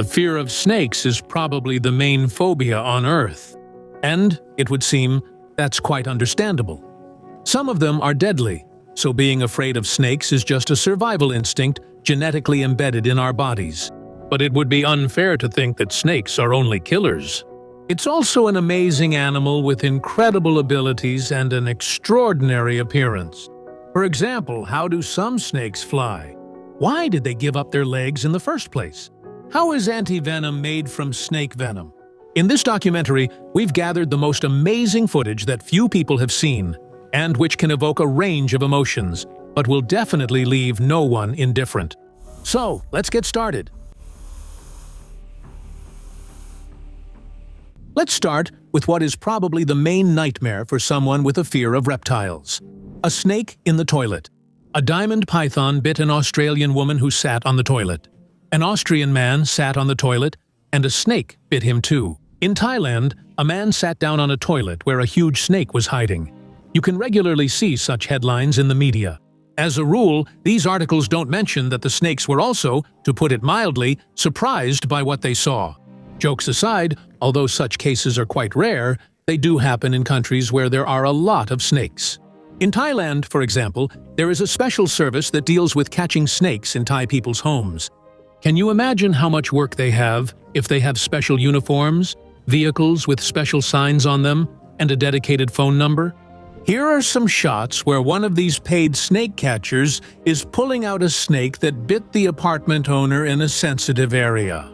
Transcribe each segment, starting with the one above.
The fear of snakes is probably the main phobia on Earth. And, it would seem, that's quite understandable. Some of them are deadly, so being afraid of snakes is just a survival instinct genetically embedded in our bodies. But it would be unfair to think that snakes are only killers. It's also an amazing animal with incredible abilities and an extraordinary appearance. For example, how do some snakes fly? Why did they give up their legs in the first place? How is antivenom made from snake venom? In this documentary, we've gathered the most amazing footage that few people have seen, and which can evoke a range of emotions, but will definitely leave no one indifferent. So, let's get started. Let's start with what is probably the main nightmare for someone with a fear of reptiles. A snake in the toilet. A diamond python bit an Australian woman who sat on the toilet. An Austrian man sat on the toilet, and a snake bit him too. In Thailand, a man sat down on a toilet where a huge snake was hiding. You can regularly see such headlines in the media. As a rule, these articles don't mention that the snakes were also, to put it mildly, surprised by what they saw. Jokes aside, although such cases are quite rare, they do happen in countries where there are a lot of snakes. In Thailand, for example, there is a special service that deals with catching snakes in Thai people's homes. Can you imagine how much work they have if they have special uniforms, vehicles with special signs on them, and a dedicated phone number? Here are some shots where one of these paid snake catchers is pulling out a snake that bit the apartment owner in a sensitive area.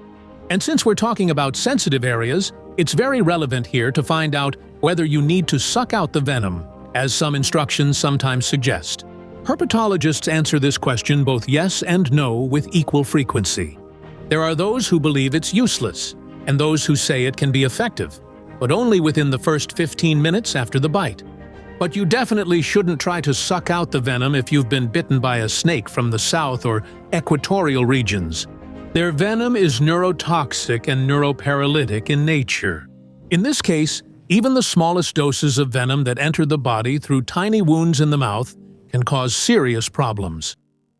And since we're talking about sensitive areas, it's very relevant here to find out whether you need to suck out the venom, as some instructions sometimes suggest. Herpetologists answer this question both yes and no with equal frequency. There are those who believe it's useless, and those who say it can be effective, but only within the first 15 minutes after the bite. But you definitely shouldn't try to suck out the venom if you've been bitten by a snake from the south or equatorial regions. Their venom is neurotoxic and neuroparalytic in nature. In this case, even the smallest doses of venom that enter the body through tiny wounds in the mouth can cause serious problems.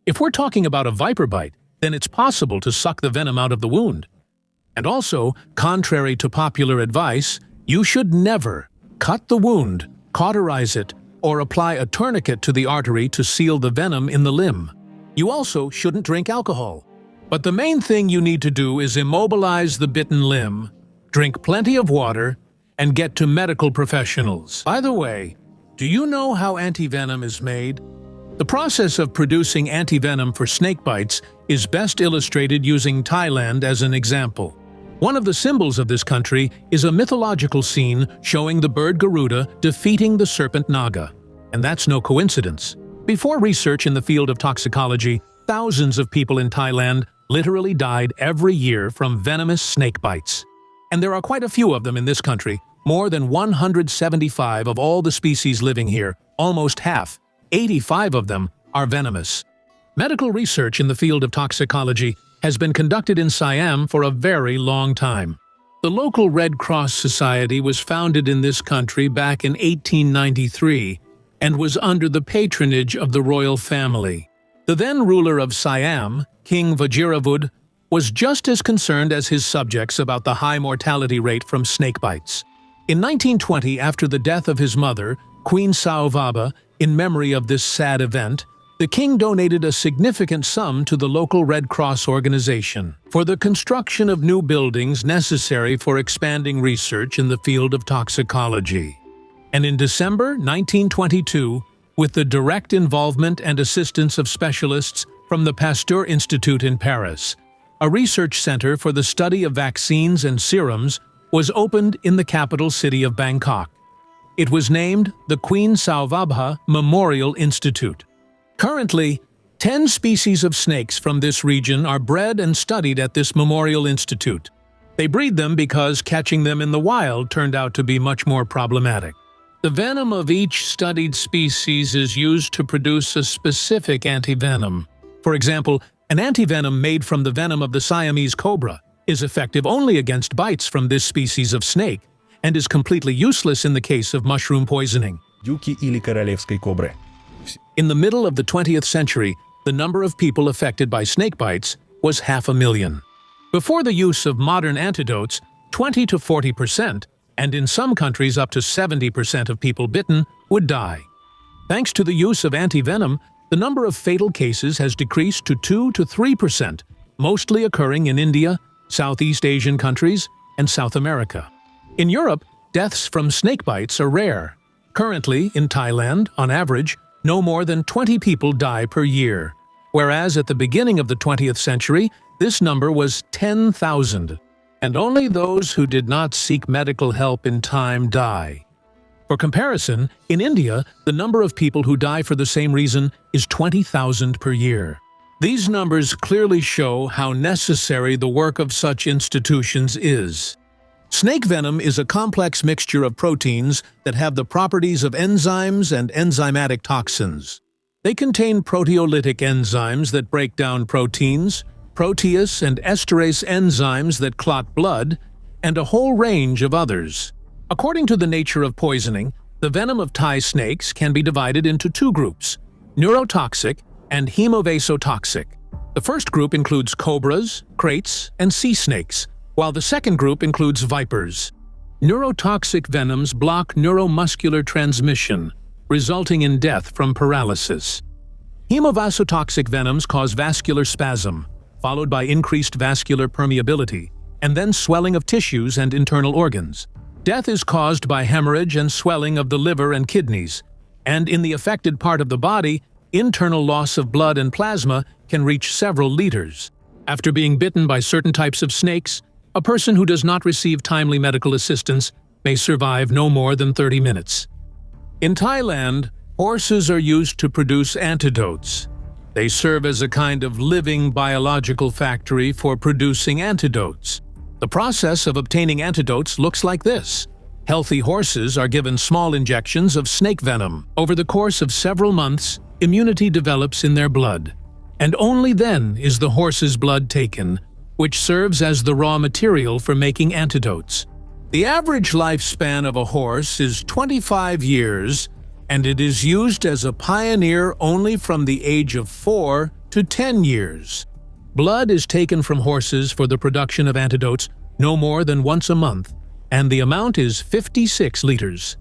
If we're talking about a viper bite, then it's possible to suck the venom out of the wound. And also, contrary to popular advice, you should never cut the wound, cauterize it, or apply a tourniquet to the artery to seal the venom in the limb. You also shouldn't drink alcohol. But the main thing you need to do is immobilize the bitten limb, drink plenty of water, and get to medical professionals. By the way, do you know how antivenom is made? The process of producing antivenom for snake bites is best illustrated using Thailand as an example. One of the symbols of this country is a mythological scene showing the bird Garuda defeating the serpent Naga. And that's no coincidence. Before research in the field of toxicology, thousands of people in Thailand literally died every year from venomous snake bites. And there are quite a few of them in this country, more than 175 of all the species living here, almost half, 85 of them, are venomous. Medical research in the field of toxicology has been conducted in Siam for a very long time. The local Red Cross Society was founded in this country back in 1893 and was under the patronage of the royal family. The then ruler of Siam, King Vajiravud, was just as concerned as his subjects about the high mortality rate from snake bites. In 1920, after the death of his mother, Queen Saovaba, in memory of this sad event, the king donated a significant sum to the local Red Cross organization for the construction of new buildings necessary for expanding research in the field of toxicology. And in December 1922, with the direct involvement and assistance of specialists from the Pasteur Institute in Paris, a research center for the study of vaccines and serums was opened in the capital city of Bangkok. It was named the Queen Saovabha Memorial Institute. Currently, 10 species of snakes from this region are bred and studied at this Memorial Institute. They breed them because catching them in the wild turned out to be much more problematic. The venom of each studied species is used to produce a specific antivenom. For example, an antivenom made from the venom of the Siamese cobra is effective only against bites from this species of snake and is completely useless in the case of mushroom poisoning. Дюки или королевской кобры. In the middle of the 20th century, the number of people affected by snake bites was 500,000. Before the use of modern antidotes, 20 to 40%, and in some countries up to 70% of people bitten would die. Thanks to the use of antivenom, the number of fatal cases has decreased to 2 to 3%, mostly occurring in India, Southeast Asian countries, and South America. In Europe, deaths from snake bites are rare. Currently, in Thailand, on average, no more than 20 people die per year, whereas at the beginning of the 20th century, this number was 10,000, and only those who did not seek medical help in time die. For comparison, in India, the number of people who die for the same reason is 20,000 per year. These numbers clearly show how necessary the work of such institutions is. Snake venom is a complex mixture of proteins that have the properties of enzymes and enzymatic toxins. They contain proteolytic enzymes that break down proteins, protease and esterase enzymes that clot blood, and a whole range of others. According to the nature of poisoning, the venom of Thai snakes can be divided into two groups, neurotoxic and hemovasotoxic. The first group includes cobras, kraits, and sea snakes, while the second group includes vipers. Neurotoxic venoms block neuromuscular transmission, resulting in death from paralysis. Hemovasotoxic venoms cause vascular spasm, followed by increased vascular permeability, and then swelling of tissues and internal organs. Death is caused by hemorrhage and swelling of the liver and kidneys, and in the affected part of the body, internal loss of blood and plasma can reach several liters. After being bitten by certain types of snakes, a person who does not receive timely medical assistance may survive no more than 30 minutes. In Thailand, horses are used to produce antidotes. They serve as a kind of living biological factory for producing antidotes. The process of obtaining antidotes looks like this. Healthy horses are given small injections of snake venom. Over the course of several months, immunity develops in their blood, and only then is the horse's blood taken, which serves as the raw material for making antidotes. The average lifespan of a horse is 25 years, and it is used as a pioneer only from the age of 4 to 10 years. Blood is taken from horses for the production of antidotes no more than once a month, and the amount is 56 liters.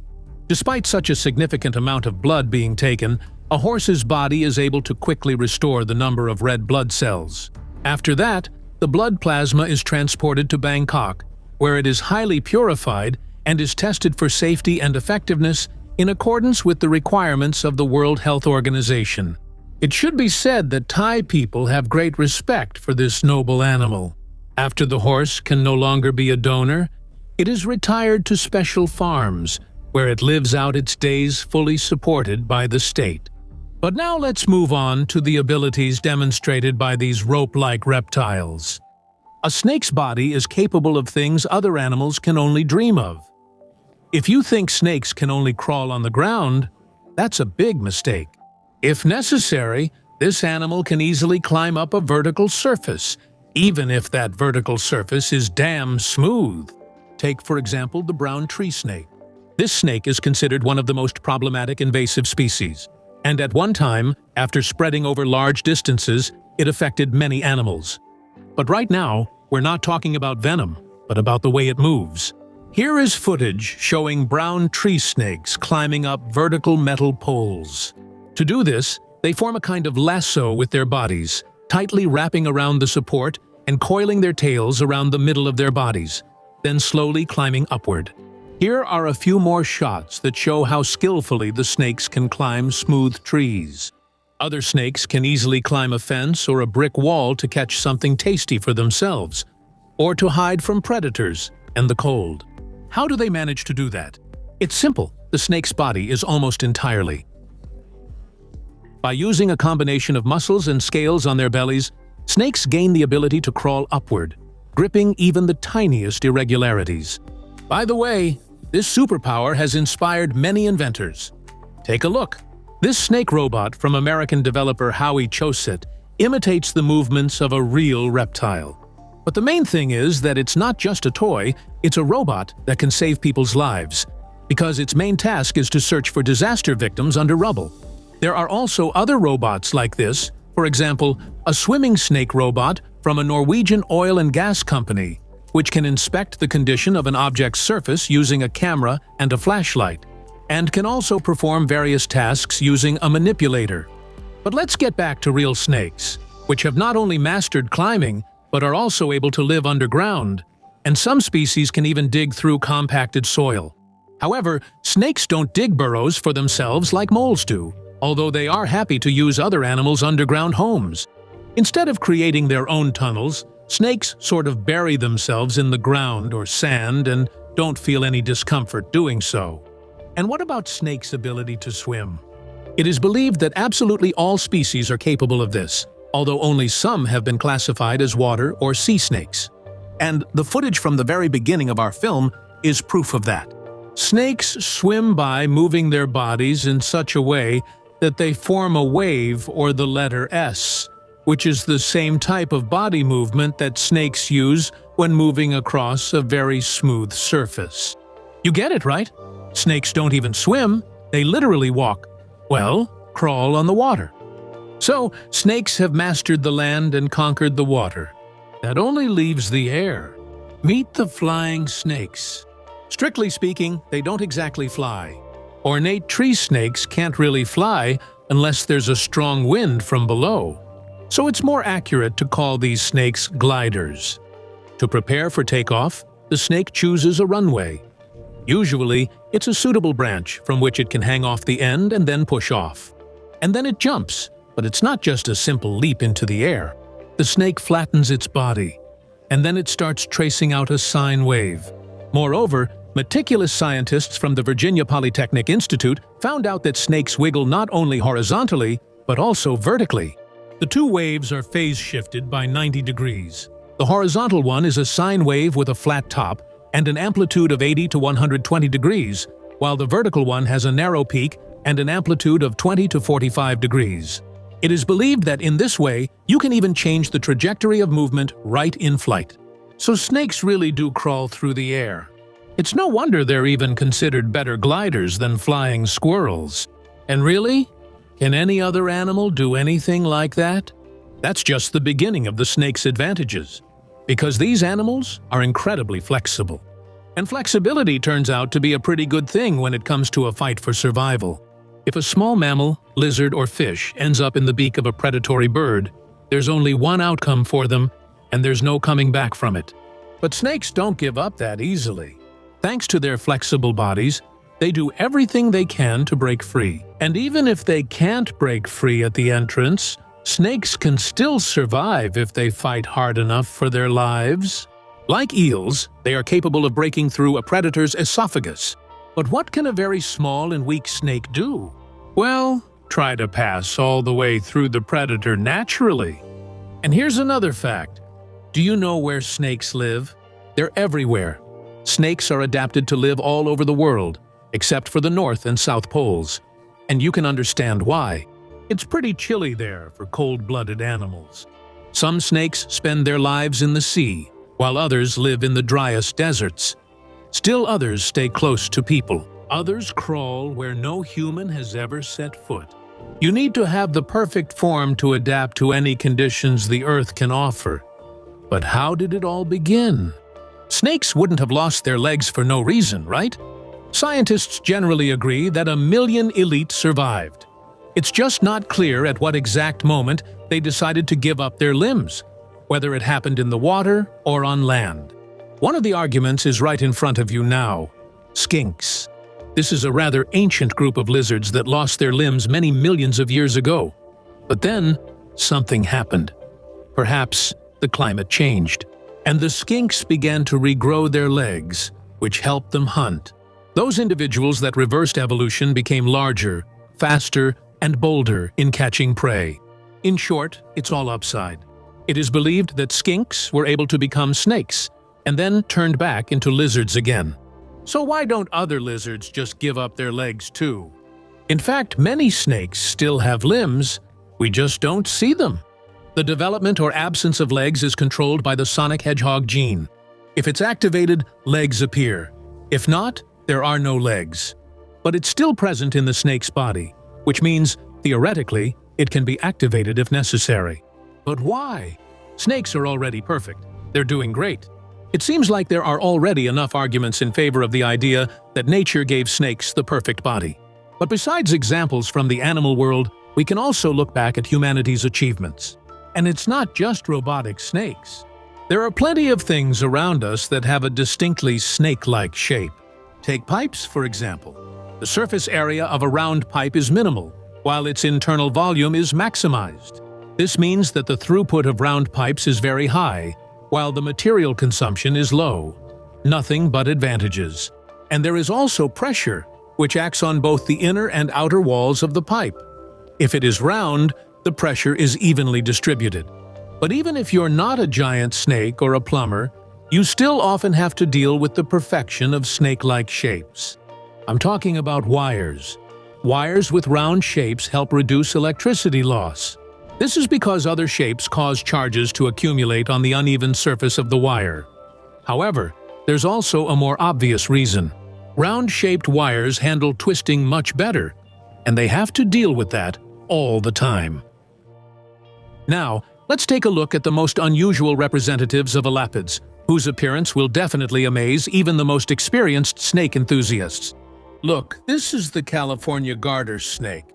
Despite such a significant amount of blood being taken, a horse's body is able to quickly restore the number of red blood cells. After that, the blood plasma is transported to Bangkok, where it is highly purified and is tested for safety and effectiveness in accordance with the requirements of the World Health Organization. It should be said that Thai people have great respect for this noble animal. After the horse can no longer be a donor, it is retired to special farms, where it lives out its days fully supported by the state. But now let's move on to the abilities demonstrated by these rope-like reptiles. A snake's body is capable of things other animals can only dream of. If you think snakes can only crawl on the ground, that's a big mistake. If necessary, this animal can easily climb up a vertical surface, even if that vertical surface is damn smooth. Take, for example, the brown tree snake. This snake is considered one of the most problematic invasive species, and at one time, after spreading over large distances, it affected many animals. But right now, we're not talking about venom, but about the way it moves. Here is footage showing brown tree snakes climbing up vertical metal poles. To do this, they form a kind of lasso with their bodies, tightly wrapping around the support and coiling their tails around the middle of their bodies, then slowly climbing upward. Here are a few more shots that show how skillfully the snakes can climb smooth trees. Other snakes can easily climb a fence or a brick wall to catch something tasty for themselves, or to hide from predators and the cold. How do they manage to do that? It's simple. The snake's body is almost entirely by using a combination of muscles and scales on their bellies, snakes gain the ability to crawl upward, gripping even the tiniest irregularities. By the way, this superpower has inspired many inventors. Take a look. This snake robot from American developer Howie Choset imitates the movements of a real reptile. But the main thing is that it's not just a toy, it's a robot that can save people's lives, because its main task is to search for disaster victims under rubble. There are also other robots like this, for example, a swimming snake robot from a Norwegian oil and gas company, which can inspect the condition of an object's surface using a camera and a flashlight, and can also perform various tasks using a manipulator. But let's get back to real snakes, which have not only mastered climbing, but are also able to live underground, and some species can even dig through compacted soil. However, snakes don't dig burrows for themselves like moles do, although they are happy to use other animals' underground homes. Instead of creating their own tunnels, snakes sort of bury themselves in the ground or sand and don't feel any discomfort doing so. And what about snakes' ability to swim? It is believed that absolutely all species are capable of this, although only some have been classified as water or sea snakes. And the footage from the very beginning of our film is proof of that. Snakes swim by moving their bodies in such a way that they form a wave or the letter S, which is the same type of body movement that snakes use when moving across a very smooth surface. You get it, right? Snakes don't even swim, they literally walk, well, crawl on the water. So, snakes have mastered the land and conquered the water. That only leaves the air. Meet the flying snakes. Strictly speaking, they don't exactly fly. Ornate tree snakes can't really fly unless there's a strong wind from below. So it's more accurate to call these snakes gliders. To prepare for takeoff, the snake chooses a runway. Usually, it's a suitable branch from which it can hang off the end and then push off. And then it jumps, but it's not just a simple leap into the air. The snake flattens its body, and then it starts tracing out a sine wave. Moreover, meticulous scientists from the Virginia Polytechnic Institute found out that snakes wiggle not only horizontally, but also vertically. The two waves are phase-shifted by 90 degrees. The horizontal one is a sine wave with a flat top and an amplitude of 80 to 120 degrees, while the vertical one has a narrow peak and an amplitude of 20 to 45 degrees. It is believed that in this way, you can even change the trajectory of movement right in flight. So snakes really do crawl through the air. It's no wonder they're even considered better gliders than flying squirrels. And really, can any other animal do anything like that? That's just the beginning of the snake's advantages, because these animals are incredibly flexible. And flexibility turns out to be a pretty good thing when it comes to a fight for survival. If a small mammal, lizard, or fish ends up in the beak of a predatory bird, there's only one outcome for them, and there's no coming back from it. But snakes don't give up that easily. Thanks to their flexible bodies, they do everything they can to break free. And even if they can't break free at the entrance, snakes can still survive if they fight hard enough for their lives. Like eels, they are capable of breaking through a predator's esophagus. But what can a very small and weak snake do? Well, try to pass all the way through the predator naturally. And here's another fact. Do you know where snakes live? They're everywhere. Snakes are adapted to live all over the world, except for the North and South Poles. And you can understand why. It's pretty chilly there for cold-blooded animals. Some snakes spend their lives in the sea, while others live in the driest deserts. Still others stay close to people. Others crawl where no human has ever set foot. You need to have the perfect form to adapt to any conditions the Earth can offer. But how did it all begin? Snakes wouldn't have lost their legs for no reason, right? Scientists generally agree that 1 million elite survived. It's just not clear at what exact moment they decided to give up their limbs, whether it happened in the water or on land. One of the arguments is right in front of you now: skinks. This is a rather ancient group of lizards that lost their limbs many millions of years ago. But then, something happened. Perhaps the climate changed, and the skinks began to regrow their legs, which helped them hunt. Those individuals that reversed evolution became larger, faster, and bolder in catching prey. In short, it's all upside. It is believed that skinks were able to become snakes, and then turned back into lizards again. So why don't other lizards just give up their legs too? In fact, many snakes still have limbs, we just don't see them. The development or absence of legs is controlled by the sonic hedgehog gene. If it's activated, legs appear. If not, there are no legs. But it's still present in the snake's body, which means, theoretically, it can be activated if necessary. But why? Snakes are already perfect. They're doing great. It seems like there are already enough arguments in favor of the idea that nature gave snakes the perfect body. But besides examples from the animal world, we can also look back at humanity's achievements. And it's not just robotic snakes. There are plenty of things around us that have a distinctly snake-like shape. Take pipes, for example. The surface area of a round pipe is minimal, while its internal volume is maximized. This means that the throughput of round pipes is very high, while the material consumption is low. Nothing but advantages. And there is also pressure, which acts on both the inner and outer walls of the pipe. If it is round, the pressure is evenly distributed. But even if you're not a giant snake or a plumber, you still often have to deal with the perfection of snake-like shapes. I'm talking about wires. Wires with round shapes help reduce electricity loss. This is because other shapes cause charges to accumulate on the uneven surface of the wire. However, there's also a more obvious reason. Round-shaped wires handle twisting much better, and they have to deal with that all the time. Now, let's take a look at the most unusual representatives of elapids, whose appearance will definitely amaze even the most experienced snake enthusiasts. Look, this is the California garter snake.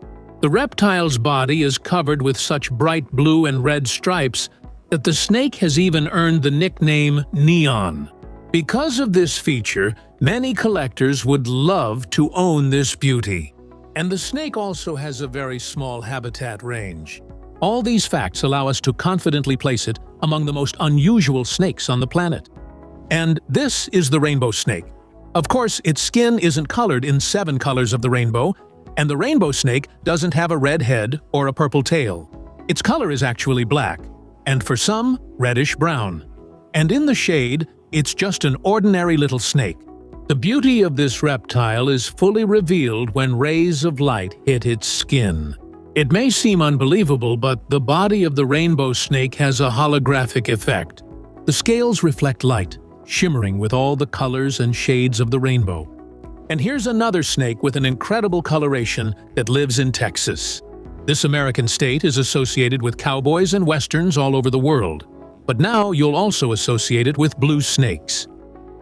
The reptile's body is covered with such bright blue and red stripes that the snake has even earned the nickname Neon. Because of this feature, many collectors would love to own this beauty. And the snake also has a very small habitat range. All these facts allow us to confidently place it among the most unusual snakes on the planet. And this is the rainbow snake. Of course, its skin isn't colored in 7 colors of the rainbow, and the rainbow snake doesn't have a red head or a purple tail. Its color is actually black, and for some, reddish-brown. And in the shade, it's just an ordinary little snake. The beauty of this reptile is fully revealed when rays of light hit its skin. It may seem unbelievable, but the body of the rainbow snake has a holographic effect. The scales reflect light, shimmering with all the colors and shades of the rainbow. And here's another snake with an incredible coloration that lives in Texas. This American state is associated with cowboys and westerns all over the world. But now you'll also associate it with blue snakes.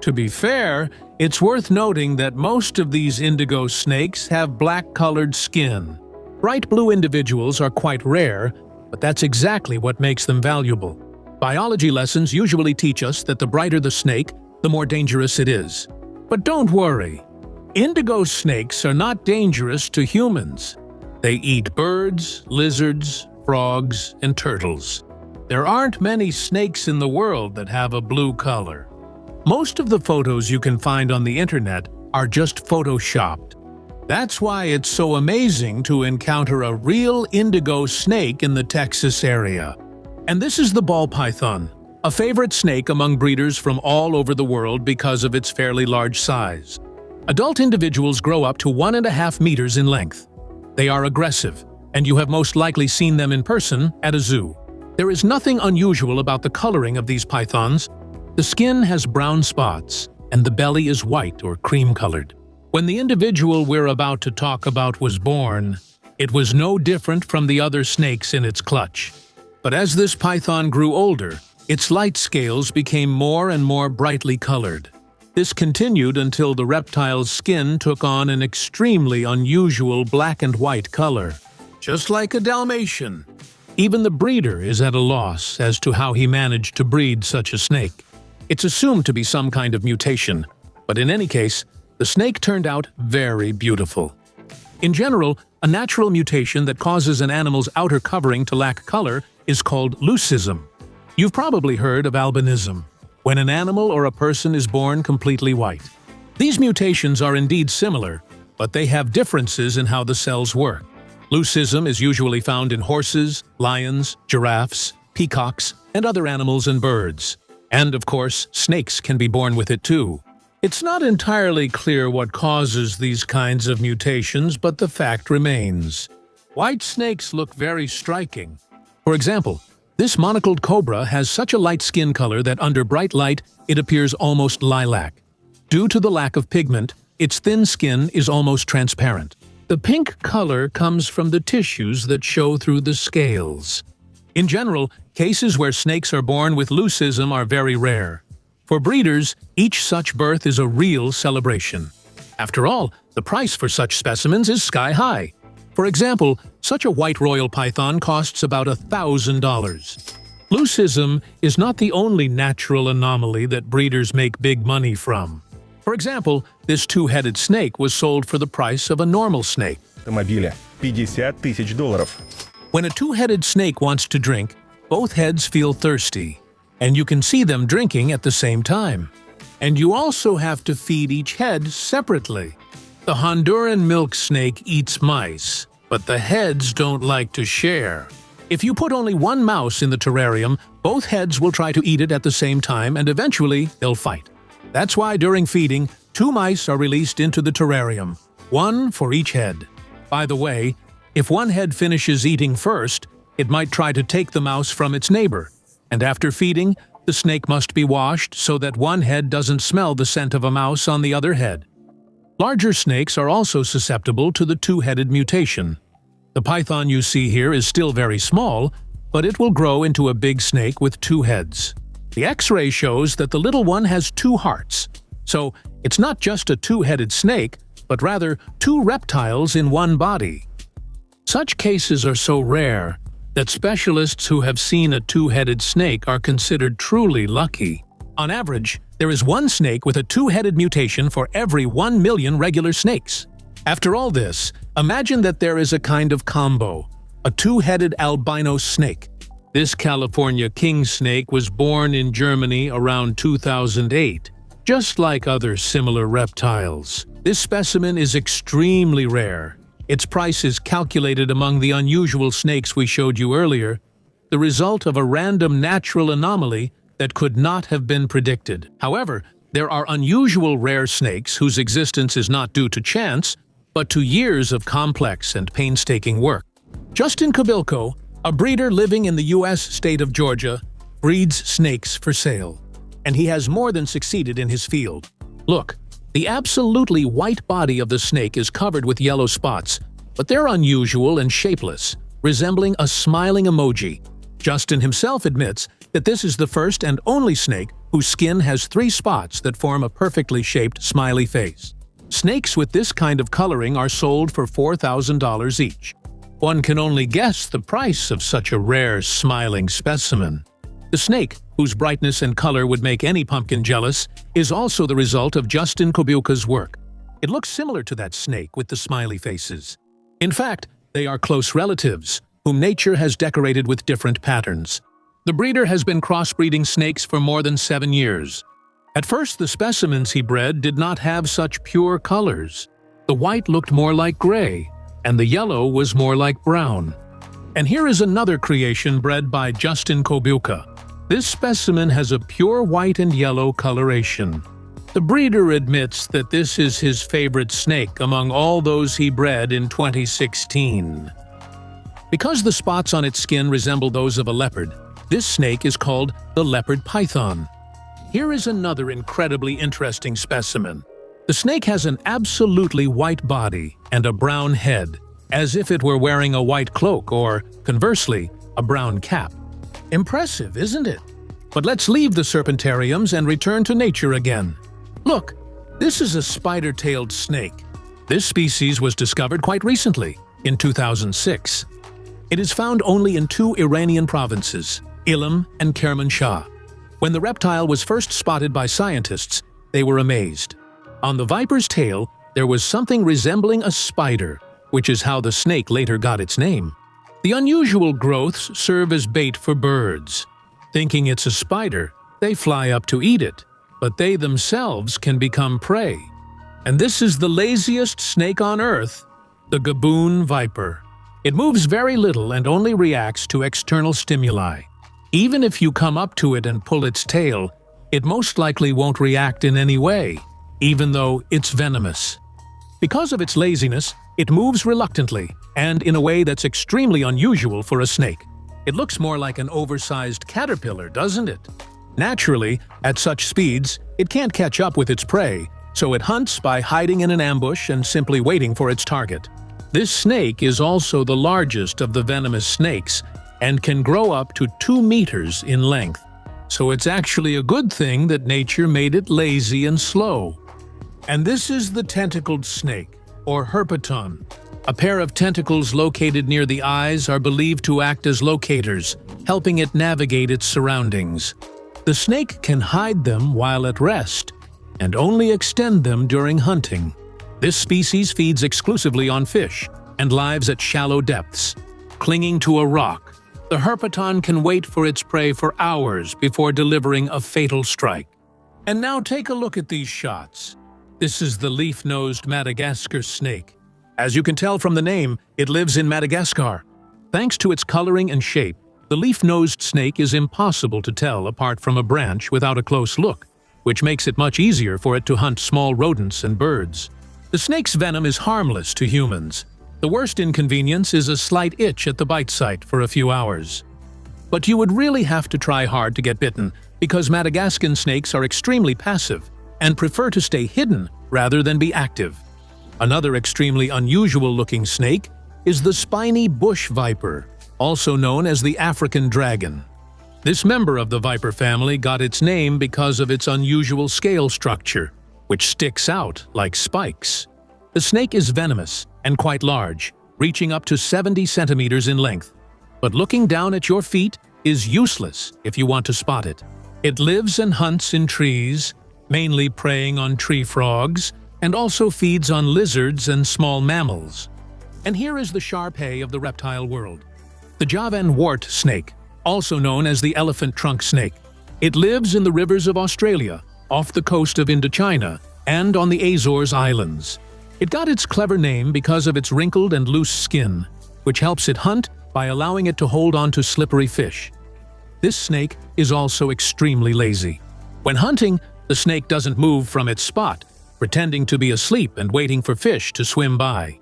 To be fair, it's worth noting that most of these indigo snakes have black-colored skin. Bright blue individuals are quite rare, but that's exactly what makes them valuable. Biology lessons usually teach us that the brighter the snake, the more dangerous it is. But don't worry. Indigo snakes are not dangerous to humans. They eat birds, lizards, frogs, and turtles. There aren't many snakes in the world that have a blue color. Most of the photos you can find on the internet are just photoshopped. That's why it's so amazing to encounter a real indigo snake in the Texas area. And this is the ball python, a favorite snake among breeders from all over the world because of its fairly large size. Adult individuals grow up to 1.5 meters in length. They are aggressive, and you have most likely seen them in person at a zoo. There is nothing unusual about the coloring of these pythons. The skin has brown spots, and the belly is white or cream-colored. When the individual we're about to talk about was born, it was no different from the other snakes in its clutch. But as this python grew older, its light scales became more and more brightly colored. This continued until the reptile's skin took on an extremely unusual black and white color, just like a Dalmatian. Even the breeder is at a loss as to how he managed to breed such a snake. It's assumed to be some kind of mutation, but in any case, the snake turned out very beautiful. In general, a natural mutation that causes an animal's outer covering to lack color is called leucism. You've probably heard of albinism, when an animal or a person is born completely white. These mutations are indeed similar, but they have differences in how the cells work. Leucism is usually found in horses, lions, giraffes, peacocks, and other animals and birds. And of course, snakes can be born with it too. It's not entirely clear what causes these kinds of mutations, but the fact remains. White snakes look very striking. For example, this monocled cobra has such a light skin color that under bright light it appears almost lilac. Due to the lack of pigment, its thin skin is almost transparent. The pink color comes from the tissues that show through the scales. In general, cases where snakes are born with leucism are very rare. For breeders, each such birth is a real celebration. After all, the price for such specimens is sky-high. For example, such a white royal python costs about $1,000. Leucism is not the only natural anomaly that breeders make big money from. For example, this two-headed snake was sold for the price of a normal snake. Автомобиля. $50 тысяч. When a two-headed snake wants to drink, both heads feel thirsty, and you can see them drinking at the same time. And you also have to feed each head separately. The Honduran milk snake eats mice, but the heads don't like to share. If you put only one mouse in the terrarium, both heads will try to eat it at the same time and eventually they'll fight. That's why during feeding, 2 mice are released into the terrarium, 1 for each head. By the way, if one head finishes eating first, it might try to take the mouse from its neighbor. And after feeding, the snake must be washed so that one head doesn't smell the scent of a mouse on the other head. Larger snakes are also susceptible to the two-headed mutation. The python you see here is still very small, but it will grow into a big snake with 2 heads. The X-ray shows that the little one has 2 hearts. So it's not just a two-headed snake, but rather 2 reptiles in one body. Such cases are so rare that specialists who have seen a two-headed snake are considered truly lucky. On average, there is 1 snake with a two-headed mutation for every 1 million regular snakes. After all this, imagine that there is a kind of combo, a two-headed albino snake. This California king snake was born in Germany around 2008, just like other similar reptiles. This specimen is extremely rare. Its price is calculated among the unusual snakes we showed you earlier, the result of a random natural anomaly that could not have been predicted. However, there are unusual rare snakes whose existence is not due to chance, but to years of complex and painstaking work. Justin Kobilko, a breeder living in the U.S. state of Georgia, breeds snakes for sale. And he has more than succeeded in his field. Look, the absolutely white body of the snake is covered with yellow spots, but they're unusual and shapeless, resembling a smiling emoji. Justin himself admits that this is the first and only snake whose skin has 3 spots that form a perfectly shaped smiley face. Snakes with this kind of coloring are sold for $4,000 each. One can only guess the price of such a rare, smiling specimen. The snake, whose brightness and color would make any pumpkin jealous, is also the result of Justin Kobilka's work. It looks similar to that snake with the smiley faces. In fact, they are close relatives, whom nature has decorated with different patterns. The breeder has been crossbreeding snakes for more than 7 years. At first, the specimens he bred did not have such pure colors. The white looked more like gray, and the yellow was more like brown. And here is another creation bred by Justin Kobilka. This specimen has a pure white and yellow coloration. The breeder admits that this is his favorite snake among all those he bred in 2016. Because the spots on its skin resemble those of a leopard, this snake is called the leopard python. Here is another incredibly interesting specimen. The snake has an absolutely white body and a brown head, as if it were wearing a white cloak or, conversely, a brown cap. Impressive, isn't it? But let's leave the serpentariums and return to nature again. Look, this is a spider-tailed snake. This species was discovered quite recently, in 2006. It is found only in 2 Iranian provinces, Ilam and Kermanshah. When the reptile was first spotted by scientists, they were amazed. On the viper's tail, there was something resembling a spider, which is how the snake later got its name. The unusual growths serve as bait for birds. Thinking it's a spider, they fly up to eat it, but they themselves can become prey. And this is the laziest snake on Earth, the gaboon viper. It moves very little and only reacts to external stimuli. Even if you come up to it and pull its tail, it most likely won't react in any way, even though it's venomous. Because of its laziness, it moves reluctantly, and in a way that's extremely unusual for a snake. It looks more like an oversized caterpillar, doesn't it? Naturally, at such speeds, it can't catch up with its prey, so it hunts by hiding in an ambush and simply waiting for its target. This snake is also the largest of the venomous snakes, and can grow up to 2 meters in length. So it's actually a good thing that nature made it lazy and slow. And this is the tentacled snake, or herpeton. A pair of tentacles located near the eyes are believed to act as locators, helping it navigate its surroundings. The snake can hide them while at rest, and only extend them during hunting. This species feeds exclusively on fish and lives at shallow depths. Clinging to a rock, the herpeton can wait for its prey for hours before delivering a fatal strike. And now take a look at these shots. This is the leaf-nosed Madagascar snake. As you can tell from the name, it lives in Madagascar. Thanks to its coloring and shape, the leaf-nosed snake is impossible to tell apart from a branch without a close look, which makes it much easier for it to hunt small rodents and birds. The snake's venom is harmless to humans. The worst inconvenience is a slight itch at the bite site for a few hours. But you would really have to try hard to get bitten, because Madagascan snakes are extremely passive and prefer to stay hidden rather than be active. Another extremely unusual-looking snake is the spiny bush viper, also known as the African dragon. This member of the viper family got its name because of its unusual scale structure, which sticks out like spikes. The snake is venomous and quite large, reaching up to 70 centimeters in length. But looking down at your feet is useless if you want to spot it. It lives and hunts in trees, mainly preying on tree frogs, and also feeds on lizards and small mammals. And here is the Shar-pei of the reptile world. The Javan wart snake, also known as the elephant trunk snake. It lives in the rivers of Australia, off the coast of Indochina, and on the Azores Islands. It got its clever name because of its wrinkled and loose skin, which helps it hunt by allowing it to hold on to slippery fish. This snake is also extremely lazy. When hunting, the snake doesn't move from its spot, pretending to be asleep and waiting for fish to swim by.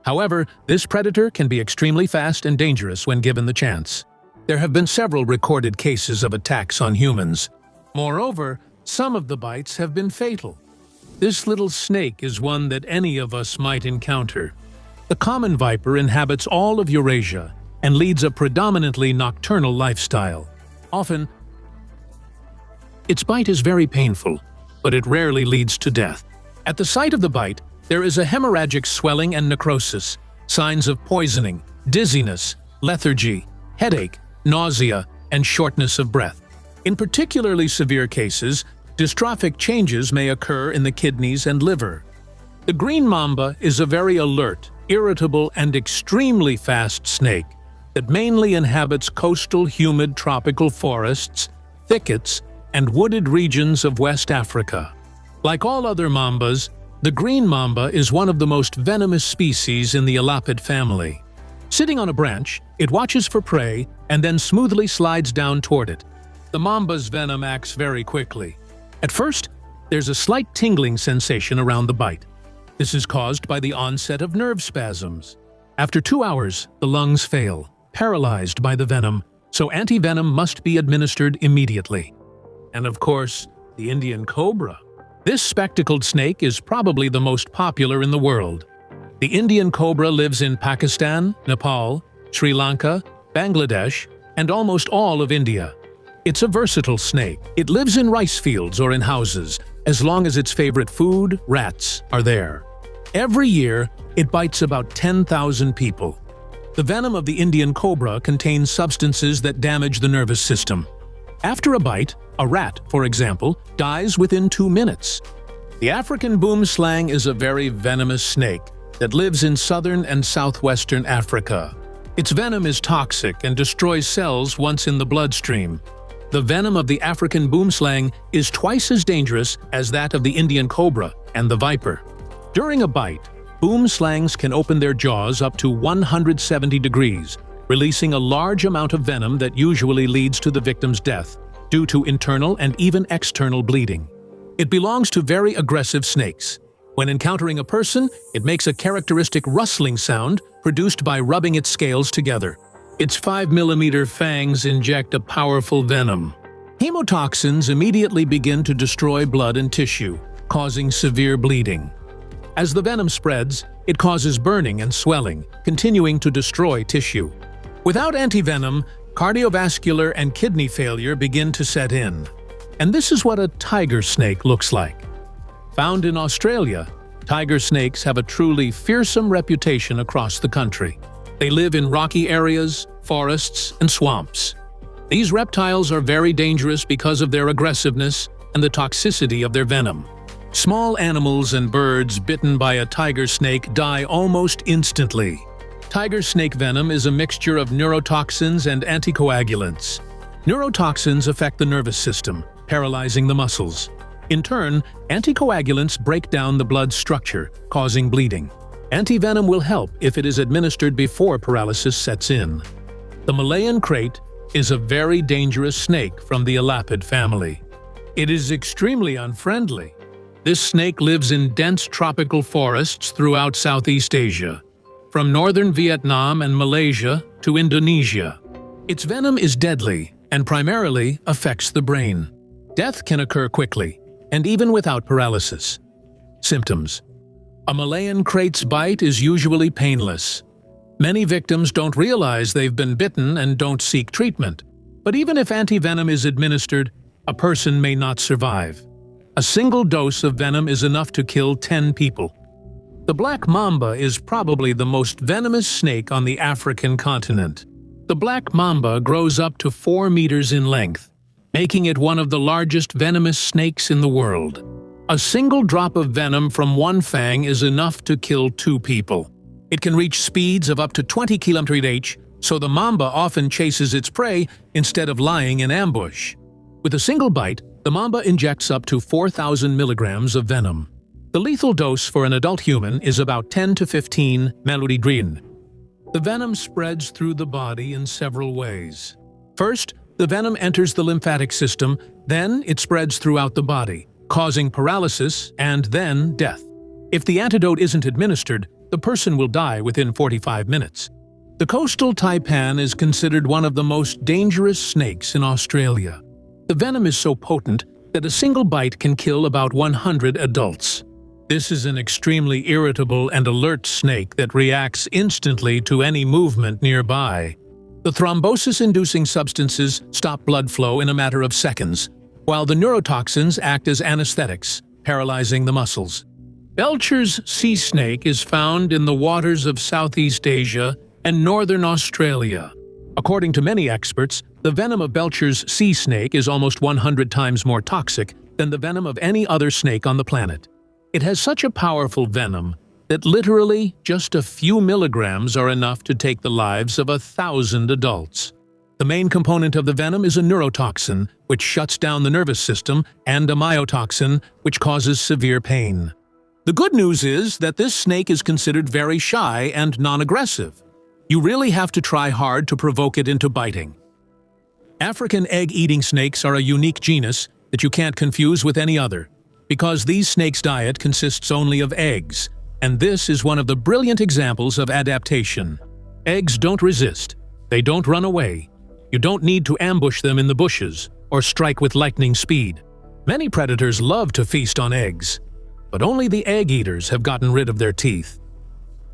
However, this predator can be extremely fast and dangerous when given the chance. There have been several recorded cases of attacks on humans. Moreover, some of the bites have been fatal. This little snake is one that any of us might encounter. The common viper inhabits all of Eurasia and leads a predominantly nocturnal lifestyle. Often, its bite is very painful, but it rarely leads to death. At the site of the bite, there is a hemorrhagic swelling and necrosis, signs of poisoning, dizziness, lethargy, headache, nausea, and shortness of breath. In particularly severe cases, dystrophic changes may occur in the kidneys and liver. The green mamba is a very alert, irritable, and extremely fast snake that mainly inhabits coastal humid tropical forests, thickets, and wooded regions of West Africa. Like all other mambas, the green mamba is one of the most venomous species in the elapid family. Sitting on a branch, it watches for prey and then smoothly slides down toward it. The mamba's venom acts very quickly. At first, there's a slight tingling sensation around the bite. This is caused by the onset of nerve spasms. After 2 hours, the lungs fail, paralyzed by the venom, so antivenom must be administered immediately. And of course, the Indian cobra. This spectacled snake is probably the most popular in the world. The Indian cobra lives in Pakistan, Nepal, Sri Lanka, Bangladesh, and almost all of India. It's a versatile snake. It lives in rice fields or in houses, as long as its favorite food, rats, are there. Every year, it bites about 10,000 people. The venom of the Indian cobra contains substances that damage the nervous system. After a bite, a rat, for example, dies within 2 minutes. The African boomslang is a very venomous snake that lives in southern and southwestern Africa. Its venom is toxic and destroys cells once in the bloodstream. The venom of the African boomslang is twice as dangerous as that of the Indian cobra and the viper. During a bite, boomslangs can open their jaws up to 170 degrees, releasing a large amount of venom that usually leads to the victim's death due to internal and even external bleeding. It belongs to very aggressive snakes. When encountering a person, it makes a characteristic rustling sound produced by rubbing its scales together. Its 5mm fangs inject a powerful venom. Hemotoxins immediately begin to destroy blood and tissue, causing severe bleeding. As the venom spreads, it causes burning and swelling, continuing to destroy tissue. Without antivenom, cardiovascular and kidney failure begin to set in. And this is what a tiger snake looks like. Found in Australia, tiger snakes have a truly fearsome reputation across the country. They live in rocky areas, forests, and swamps. These reptiles are very dangerous because of their aggressiveness and the toxicity of their venom. Small animals and birds bitten by a tiger snake die almost instantly. Tiger snake venom is a mixture of neurotoxins and anticoagulants. Neurotoxins affect the nervous system, paralyzing the muscles. In turn, anticoagulants break down the blood structure, causing bleeding. Antivenom will help if it is administered before paralysis sets in. The Malayan krait is a very dangerous snake from the elapid family. It is extremely unfriendly. This snake lives in dense tropical forests throughout Southeast Asia, from northern Vietnam and Malaysia to Indonesia. Its venom is deadly and primarily affects the brain. Death can occur quickly, and even without paralysis. Symptoms: a Malayan krait's bite is usually painless. Many victims don't realize they've been bitten and don't seek treatment. But even if antivenom is administered, a person may not survive. A single dose of venom is enough to kill 10 people. The black mamba is probably the most venomous snake on the African continent. The black mamba grows up to 4 meters in length, making it one of the largest venomous snakes in the world. A single drop of venom from one fang is enough to kill 2 people. It can reach speeds of up to 20 km/h, so the mamba often chases its prey instead of lying in ambush. With a single bite, the mamba injects up to 4,000 milligrams of venom. The lethal dose for an adult human is about 10 to 15 milliliters. The venom spreads through the body in several ways. First, the venom enters the lymphatic system, then it spreads throughout the body, causing paralysis and then death. If the antidote isn't administered, the person will die within 45 minutes. The coastal taipan is considered one of the most dangerous snakes in Australia. The venom is so potent that a single bite can kill about 100 adults. This is an extremely irritable and alert snake that reacts instantly to any movement nearby. The thrombosis-inducing substances stop blood flow in a matter of seconds, while the neurotoxins act as anesthetics, paralyzing the muscles. Belcher's sea snake is found in the waters of Southeast Asia and northern Australia. According to many experts, the venom of Belcher's sea snake is almost 100 times more toxic than the venom of any other snake on the planet. It has such a powerful venom that literally just a few milligrams are enough to take the lives of 1,000 adults. The main component of the venom is a neurotoxin, which shuts down the nervous system, and a myotoxin, which causes severe pain. The good news is that this snake is considered very shy and non-aggressive. You really have to try hard to provoke it into biting. African egg-eating snakes are a unique genus that you can't confuse with any other, because these snakes' diet consists only of eggs, and this is one of the brilliant examples of adaptation. Eggs don't resist. They don't run away. You don't need to ambush them in the bushes or strike with lightning speed. Many predators love to feast on eggs, but only the egg-eaters have gotten rid of their teeth.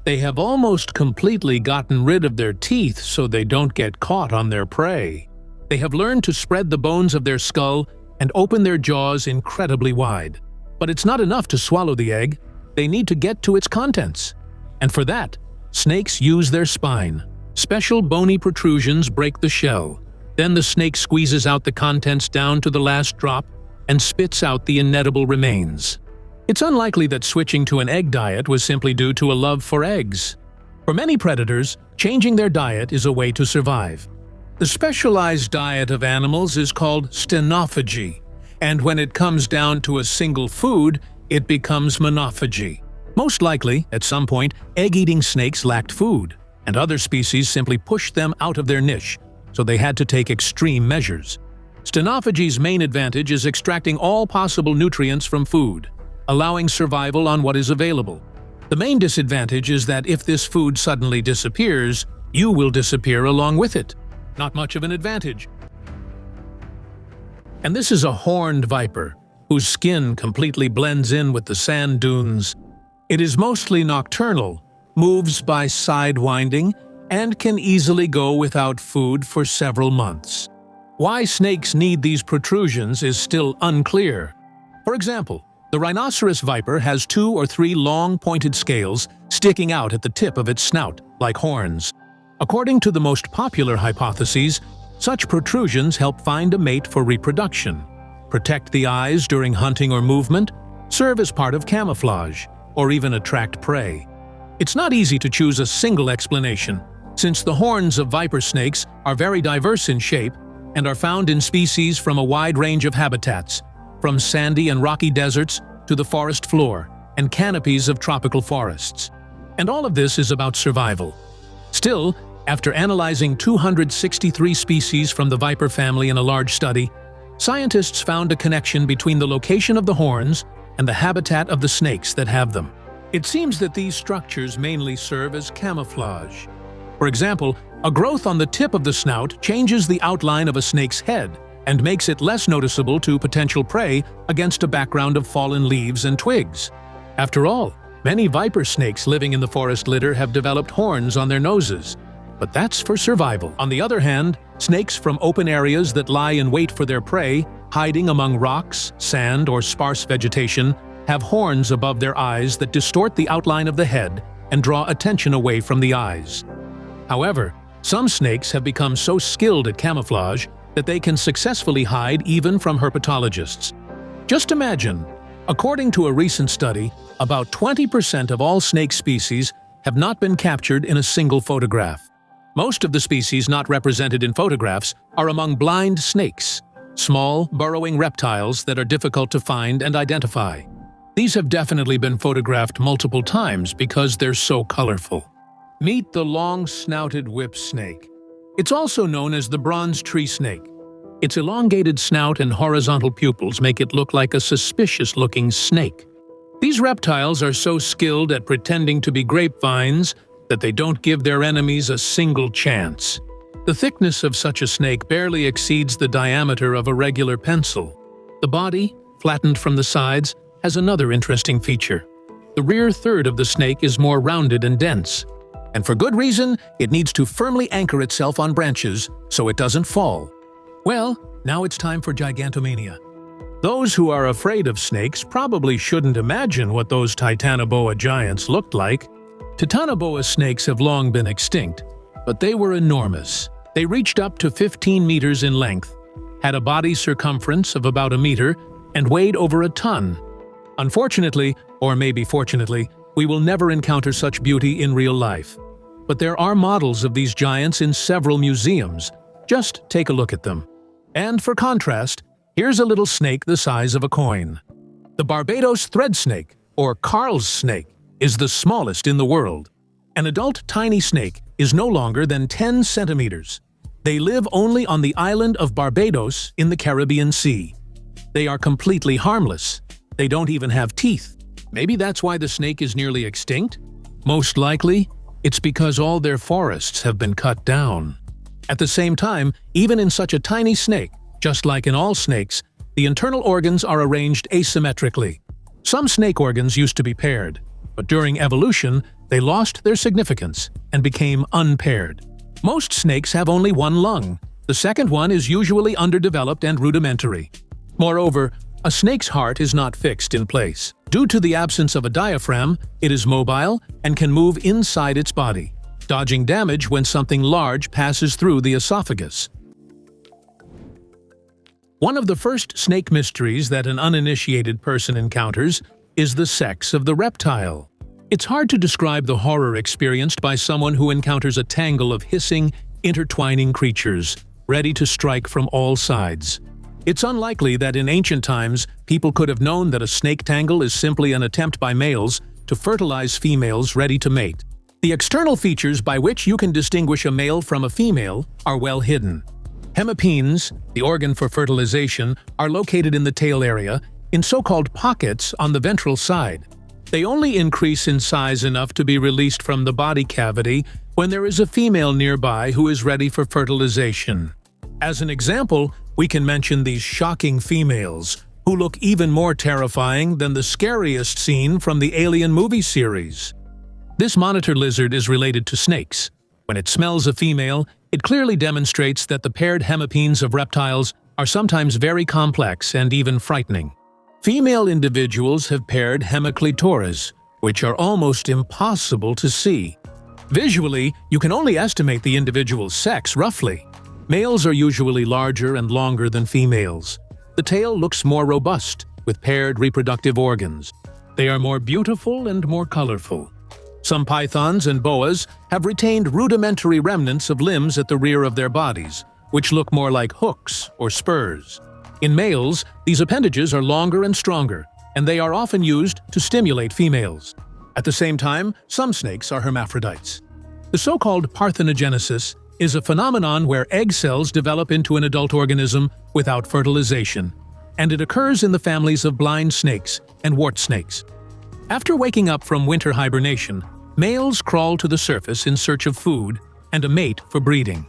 They have almost completely gotten rid of their teeth so they don't get caught on their prey. They have learned to spread the bones of their skull and open their jaws incredibly wide. But it's not enough to swallow the egg. They need to get to its contents. And for that, snakes use their spine. Special bony protrusions break the shell. Then the snake squeezes out the contents down to the last drop and spits out the inedible remains. It's unlikely that switching to an egg diet was simply due to a love for eggs. For many predators, changing their diet is a way to survive. The specialized diet of animals is called stenophagy, and when it comes down to a single food, it becomes monophagy. Most likely, at some point, egg-eating snakes lacked food, and other species simply pushed them out of their niche, so they had to take extreme measures. Stenophagy's main advantage is extracting all possible nutrients from food, allowing survival on what is available. The main disadvantage is that if this food suddenly disappears, you will disappear along with it. Not much of an advantage. And this is a horned viper, whose skin completely blends in with the sand dunes. It is mostly nocturnal, moves by side-winding, and can easily go without food for several months. Why snakes need these protrusions is still unclear. For example, the rhinoceros viper has 2 or 3 long, pointed scales sticking out at the tip of its snout, like horns. According to the most popular hypotheses, such protrusions help find a mate for reproduction, protect the eyes during hunting or movement, serve as part of camouflage, or even attract prey. It's not easy to choose a single explanation, since the horns of viper snakes are very diverse in shape and are found in species from a wide range of habitats, from sandy and rocky deserts to the forest floor and canopies of tropical forests. And all of this is about survival. Still, after analyzing 263 species from the viper family in a large study, scientists found a connection between the location of the horns and the habitat of the snakes that have them. It seems that these structures mainly serve as camouflage. For example, a growth on the tip of the snout changes the outline of a snake's head and makes it less noticeable to potential prey against a background of fallen leaves and twigs. After all, many viper snakes living in the forest litter have developed horns on their noses, but that's for survival. On the other hand, snakes from open areas that lie in wait for their prey, hiding among rocks, sand, or sparse vegetation, have horns above their eyes that distort the outline of the head and draw attention away from the eyes. However, some snakes have become so skilled at camouflage that they can successfully hide even from herpetologists. Just imagine, according to a recent study, about 20% of all snake species have not been captured in a single photograph. Most of the species not represented in photographs are among blind snakes, small, burrowing reptiles that are difficult to find and identify. These have definitely been photographed multiple times because they're so colorful. Meet the long-snouted whip snake. It's also known as the bronze tree snake. Its elongated snout and horizontal pupils make it look like a suspicious-looking snake. These reptiles are so skilled at pretending to be grapevines that they don't give their enemies a single chance. The thickness of such a snake barely exceeds the diameter of a regular pencil. The body, flattened from the sides, has another interesting feature. The rear third of the snake is more rounded and dense. And for good reason, it needs to firmly anchor itself on branches so it doesn't fall. Well, now it's time for Gigantomania. Those who are afraid of snakes probably shouldn't imagine what those Titanoboa giants looked like. Titanoboa snakes have long been extinct, but they were enormous. They reached up to 15 meters in length, had a body circumference of about a meter, and weighed over a ton. Unfortunately, or maybe fortunately, we will never encounter such beauty in real life. But there are models of these giants in several museums. Just take a look at them. And for contrast, here's a little snake the size of a coin. The Barbados thread snake, or Carl's snake, is the smallest in the world. An adult tiny snake is no longer than 10 centimeters. They live only on the island of Barbados in the Caribbean Sea. They are completely harmless. They don't even have teeth. Maybe that's why the snake is nearly extinct? Most likely, it's because all their forests have been cut down. At the same time, even in such a tiny snake, just like in all snakes, the internal organs are arranged asymmetrically. Some snake organs used to be paired, but during evolution, they lost their significance and became unpaired. Most snakes have only one lung. The second one is usually underdeveloped and rudimentary. Moreover, a snake's heart is not fixed in place. Due to the absence of a diaphragm, it is mobile and can move inside its body, dodging damage when something large passes through the esophagus. One of the first snake mysteries that an uninitiated person encounters is the sex of the reptile. It's hard to describe the horror experienced by someone who encounters a tangle of hissing, intertwining creatures, ready to strike from all sides. It's unlikely that in ancient times, people could have known that a snake tangle is simply an attempt by males to fertilize females ready to mate. The external features by which you can distinguish a male from a female are well hidden. Hemipenes, the organ for fertilization, are located in the tail area, in so-called pockets on the ventral side. They only increase in size enough to be released from the body cavity when there is a female nearby who is ready for fertilization. As an example, we can mention these shocking females, who look even more terrifying than the scariest scene from the Alien movie series. This monitor lizard is related to snakes. When it smells a female, it clearly demonstrates that the paired hemipenes of reptiles are sometimes very complex and even frightening. Female individuals have paired hemiclitoras, which are almost impossible to see. Visually, you can only estimate the individual's sex roughly. Males are usually larger and longer than females. The tail looks more robust, with paired reproductive organs. They are more beautiful and more colorful. Some pythons and boas have retained rudimentary remnants of limbs at the rear of their bodies, which look more like hooks or spurs. In males, these appendages are longer and stronger, and they are often used to stimulate females. At the same time, some snakes are hermaphrodites. The so-called parthenogenesis is a phenomenon where egg cells develop into an adult organism without fertilization, and it occurs in the families of blind snakes and wart snakes. After waking up from winter hibernation, males crawl to the surface in search of food and a mate for breeding.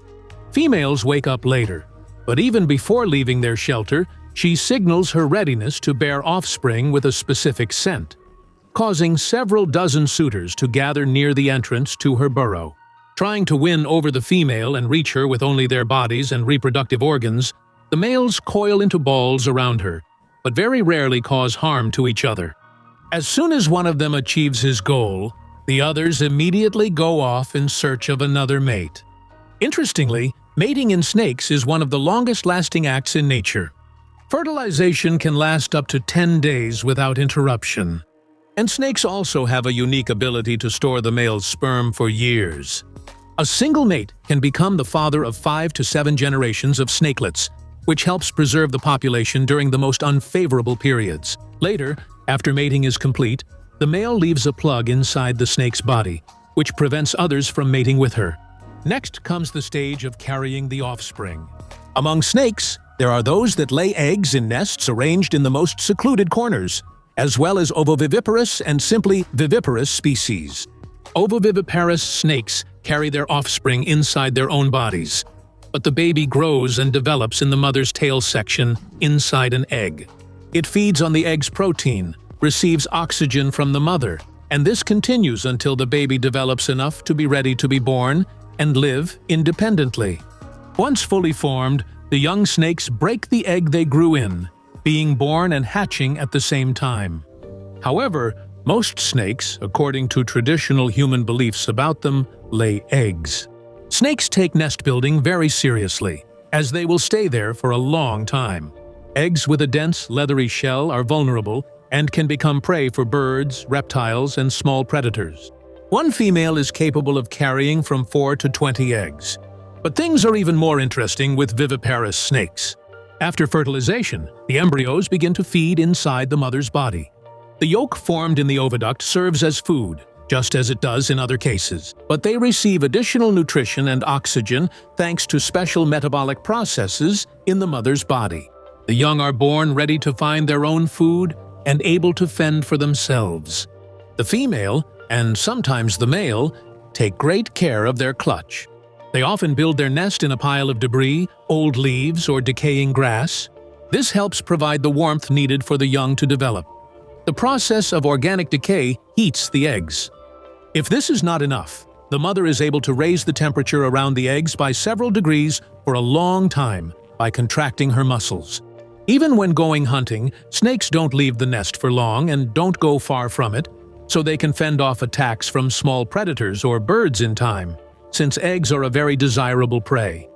Females wake up later, but even before leaving their shelter, she signals her readiness to bear offspring with a specific scent, causing several dozen suitors to gather near the entrance to her burrow. Trying to win over the female and reach her with only their bodies and reproductive organs, the males coil into balls around her, but very rarely cause harm to each other. As soon as one of them achieves his goal, the others immediately go off in search of another mate. Interestingly, mating in snakes is one of the longest-lasting acts in nature. Fertilization can last up to 10 days without interruption. And snakes also have a unique ability to store the male's sperm for years. A single mate can become the father of 5 to 7 generations of snakelets, which helps preserve the population during the most unfavorable periods. Later, after mating is complete, the male leaves a plug inside the snake's body, which prevents others from mating with her. Next comes the stage of carrying the offspring. Among snakes, there are those that lay eggs in nests arranged in the most secluded corners, as well as ovoviviparous and simply viviparous species. Ovoviviparous snakes carry their offspring inside their own bodies, but the baby grows and develops in the mother's tail section inside an egg. It feeds on the egg's protein, receives oxygen from the mother, and this continues until the baby develops enough to be ready to be born and live independently. Once fully formed, the young snakes break the egg they grew in, being born and hatching at the same time. However, most snakes, according to traditional human beliefs about them, lay eggs. Snakes take nest building very seriously, as they will stay there for a long time. Eggs with a dense, leathery shell are vulnerable and can become prey for birds, reptiles, and small predators. One female is capable of carrying from 4 to 20 eggs. But things are even more interesting with viviparous snakes. After fertilization, the embryos begin to feed inside the mother's body. The yolk formed in the oviduct serves as food, just as it does in other cases, but they receive additional nutrition and oxygen thanks to special metabolic processes in the mother's body. The young are born ready to find their own food and able to fend for themselves. The female, and sometimes the male, take great care of their clutch. They often build their nest in a pile of debris, old leaves, or decaying grass. This helps provide the warmth needed for the young to develop. The process of organic decay heats the eggs. If this is not enough, the mother is able to raise the temperature around the eggs by several degrees for a long time by contracting her muscles. Even when going hunting, snakes don't leave the nest for long and don't go far from it, so they can fend off attacks from small predators or birds in time, since eggs are a very desirable prey.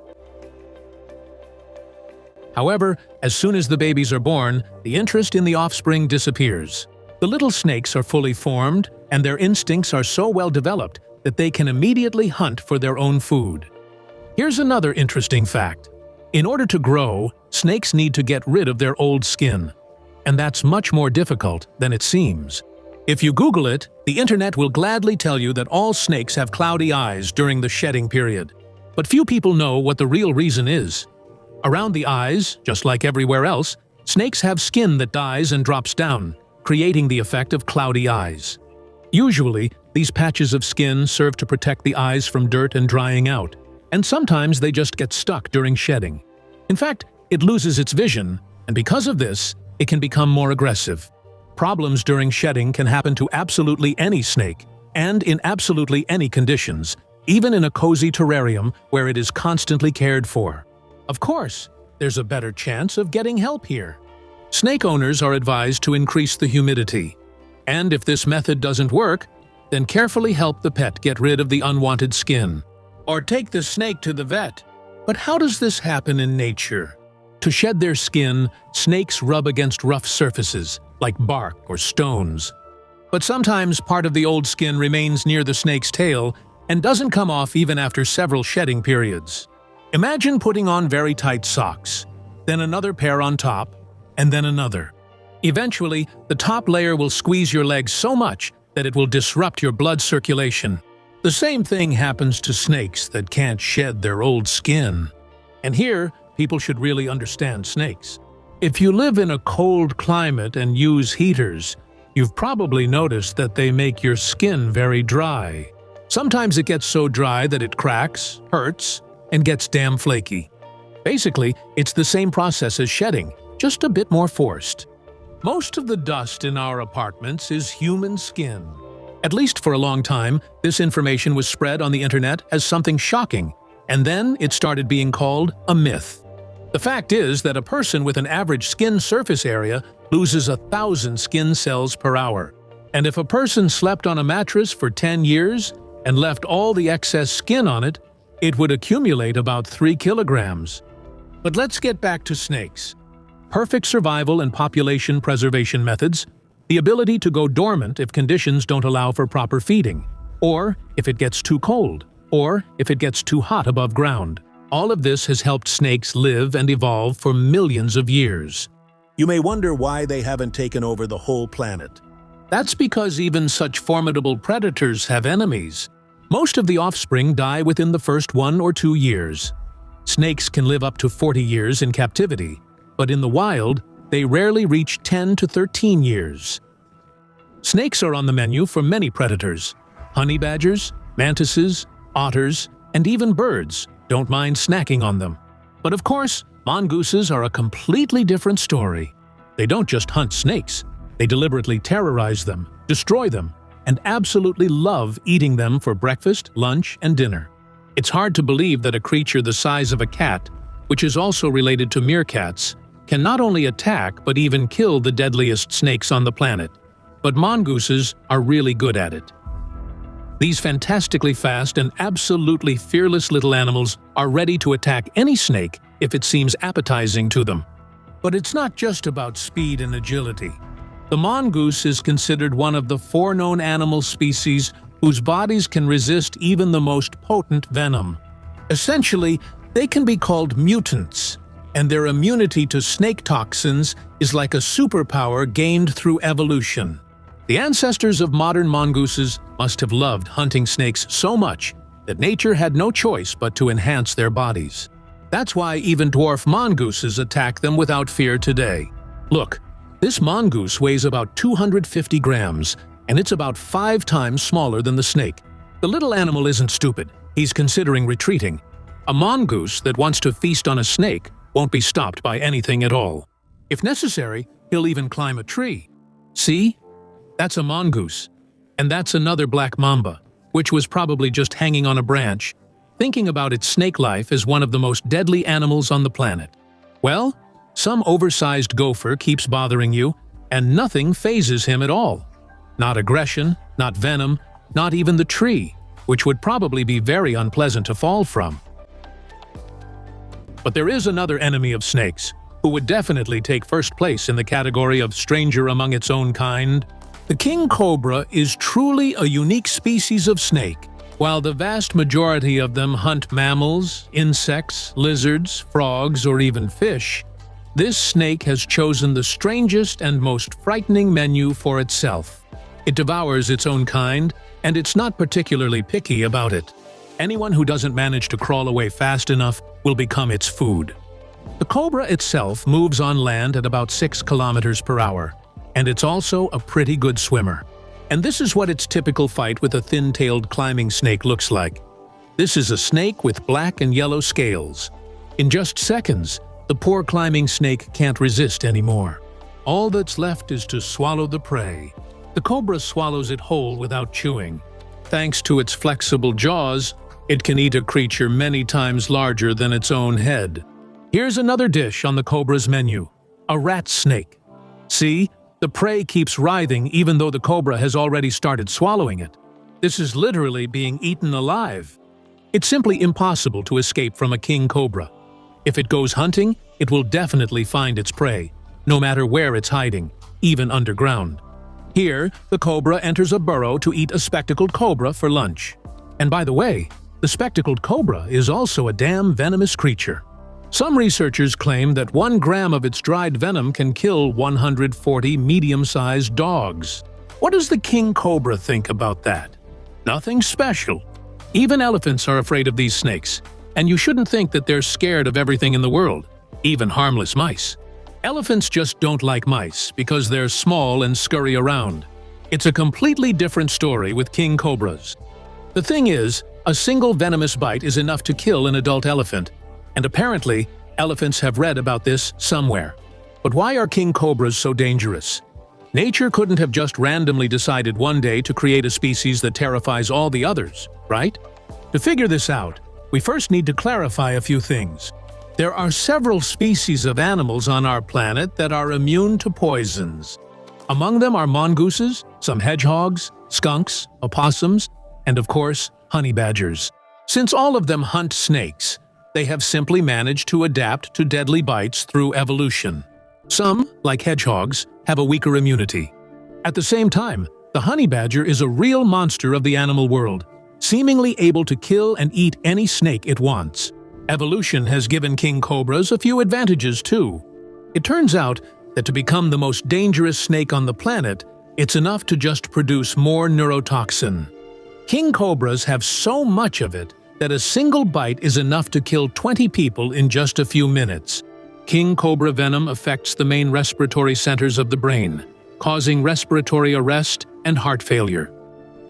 However, as soon as the babies are born, the interest in the offspring disappears. The little snakes are fully formed, and their instincts are so well developed that they can immediately hunt for their own food. Here's another interesting fact. In order to grow, snakes need to get rid of their old skin, and that's much more difficult than it seems. If you Google it, the internet will gladly tell you that all snakes have cloudy eyes during the shedding period. But few people know what the real reason is. Around the eyes, just like everywhere else, snakes have skin that dies and drops down, creating the effect of cloudy eyes. Usually, these patches of skin serve to protect the eyes from dirt and drying out, and sometimes they just get stuck during shedding. In fact, it loses its vision, and because of this, it can become more aggressive. Problems during shedding can happen to absolutely any snake, and in absolutely any conditions, even in a cozy terrarium where it is constantly cared for. Of course, there's a better chance of getting help here. Snake owners are advised to increase the humidity. And if this method doesn't work, then carefully help the pet get rid of the unwanted skin. Or take the snake to the vet. But how does this happen in nature? To shed their skin, snakes rub against rough surfaces, like bark or stones. But sometimes part of the old skin remains near the snake's tail and doesn't come off even after several shedding periods. Imagine putting on very tight socks, then another pair on top, and then another. Eventually, the top layer will squeeze your leg so much that it will disrupt your blood circulation. The same thing happens to snakes that can't shed their old skin. And here, people should really understand snakes. If you live in a cold climate and use heaters, you've probably noticed that they make your skin very dry. Sometimes it gets so dry that it cracks, hurts, and gets damn flaky. Basically, it's the same process as shedding, just a bit more forced. Most of the dust in our apartments is human skin. At least for a long time, this information was spread on the internet as something shocking, and then it started being called a myth. The fact is that a person with an average skin surface area loses 1,000 skin cells per hour. And if a person slept on a mattress for 10 years and left all the excess skin on it, it would accumulate about 3 kilograms. But let's get back to snakes. Perfect survival and population preservation methods, the ability to go dormant if conditions don't allow for proper feeding, or if it gets too cold, or if it gets too hot above ground. All of this has helped snakes live and evolve for millions of years. You may wonder why they haven't taken over the whole planet. That's because even such formidable predators have enemies. Most of the offspring die within the first 1 or 2 years. Snakes can live up to 40 years in captivity, but in the wild, they rarely reach 10 to 13 years. Snakes are on the menu for many predators. Honey badgers, mantises, otters, and even birds don't mind snacking on them. But of course, mongooses are a completely different story. They don't just hunt snakes. They deliberately terrorize them, destroy them, and absolutely love eating them for breakfast, lunch, and dinner. It's hard to believe that a creature the size of a cat, which is also related to meerkats, can not only attack but even kill the deadliest snakes on the planet. But mongooses are really good at it. These fantastically fast and absolutely fearless little animals are ready to attack any snake if it seems appetizing to them. But it's not just about speed and agility. The mongoose is considered one of the 4 known animal species whose bodies can resist even the most potent venom. Essentially, they can be called mutants, and their immunity to snake toxins is like a superpower gained through evolution. The ancestors of modern mongooses must have loved hunting snakes so much that nature had no choice but to enhance their bodies. That's why even dwarf mongooses attack them without fear today. Look, this mongoose weighs about 250 grams, and it's about 5 times smaller than the snake. The little animal isn't stupid. He's considering retreating. A mongoose that wants to feast on a snake won't be stopped by anything at all. If necessary, he'll even climb a tree. See? That's a mongoose. And that's another black mamba, which was probably just hanging on a branch, thinking about its snake life as one of the most deadly animals on the planet. Well, some oversized gopher keeps bothering you, and nothing phases him at all. Not aggression, not venom, not even the tree, which would probably be very unpleasant to fall from. But there is another enemy of snakes, who would definitely take first place in the category of stranger among its own kind. The king cobra is truly a unique species of snake. While the vast majority of them hunt mammals, insects, lizards, frogs, or even fish, this snake has chosen the strangest and most frightening menu for itself. It devours its own kind, and it's not particularly picky about it. Anyone who doesn't manage to crawl away fast enough will become its food. The cobra itself moves on land at about 6 kilometers per hour, and it's also a pretty good swimmer. And this is what its typical fight with a thin-tailed climbing snake looks like. This is a snake with black and yellow scales. In just seconds, the poor climbing snake can't resist anymore. All that's left is to swallow the prey. The cobra swallows it whole without chewing. Thanks to its flexible jaws, It can eat a creature many times larger than its own head. Here's another dish on the cobra's menu: a rat snake. See, the prey keeps writhing even though the cobra has already started swallowing it. This is literally being eaten alive. It's simply impossible to escape from a king cobra. If it goes hunting, it will definitely find its prey, no matter where it's hiding, even underground. Here, the cobra enters a burrow to eat a spectacled cobra for lunch. And by the way, the spectacled cobra is also a damn venomous creature. Some researchers claim that 1 gram of its dried venom can kill 140 medium-sized dogs. What does the king cobra think about that? Nothing special. Even elephants are afraid of these snakes, and you shouldn't think that they're scared of everything in the world, even harmless mice. Elephants just don't like mice because they're small and scurry around. It's a completely different story with king cobras. The thing is, a single venomous bite is enough to kill an adult elephant, and apparently, elephants have read about this somewhere. But why are king cobras so dangerous? Nature couldn't have just randomly decided one day to create a species that terrifies all the others, right? To figure this out, we first need to clarify a few things. There are several species of animals on our planet that are immune to poisons. Among them are mongooses, some hedgehogs, skunks, opossums, and of course, honey badgers. Since all of them hunt snakes, they have simply managed to adapt to deadly bites through evolution. Some, like hedgehogs, have a weaker immunity. At the same time, the honey badger is a real monster of the animal world, seemingly able to kill and eat any snake it wants. Evolution has given king cobras a few advantages too. It turns out that to become the most dangerous snake on the planet, it's enough to just produce more neurotoxin. King cobras have so much of it that a single bite is enough to kill 20 people in just a few minutes. King cobra venom affects the main respiratory centers of the brain, causing respiratory arrest and heart failure.